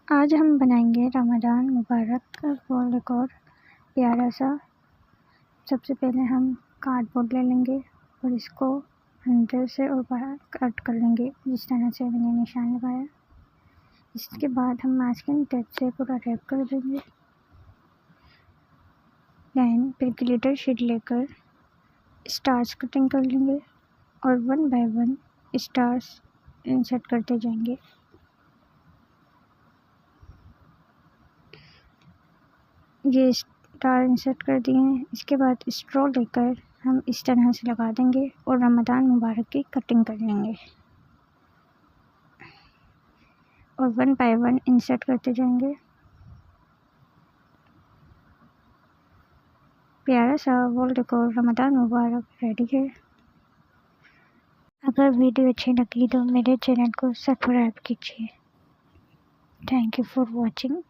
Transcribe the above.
आज हम बनाएंगे रमज़ान मुबारक का वॉल डेकोर प्यारा सा। सबसे पहले हम कार्डबोर्ड ले लेंगे और इसको अंदर से और बाहर कट कर लेंगे जिस तरह से मैंने निशान लगाया। इसके बाद हम मास्किंग टेप से पूरा रैप कर देंगे। दैन फिर ग्लिटर शीट लेकर स्टार्स कटिंग कर लेंगे और 1 बाय 1 स्टार्स इंसर्ट करते जाएंगे। ये स्टार इंसर्ट कर दिए हैं। इसके बाद स्ट्रॉ लेकर हम इस तरह से लगा देंगे और रमज़ान मुबारक की कटिंग कर लेंगे और 1 बाय 1 इंसर्ट करते जाएंगे। प्यारा सा वॉल डेकोर रमज़ान मुबारक रेडी है। अगर वीडियो अच्छी लगी तो मेरे चैनल को सब्सक्राइब कीजिए। Thank you for watching.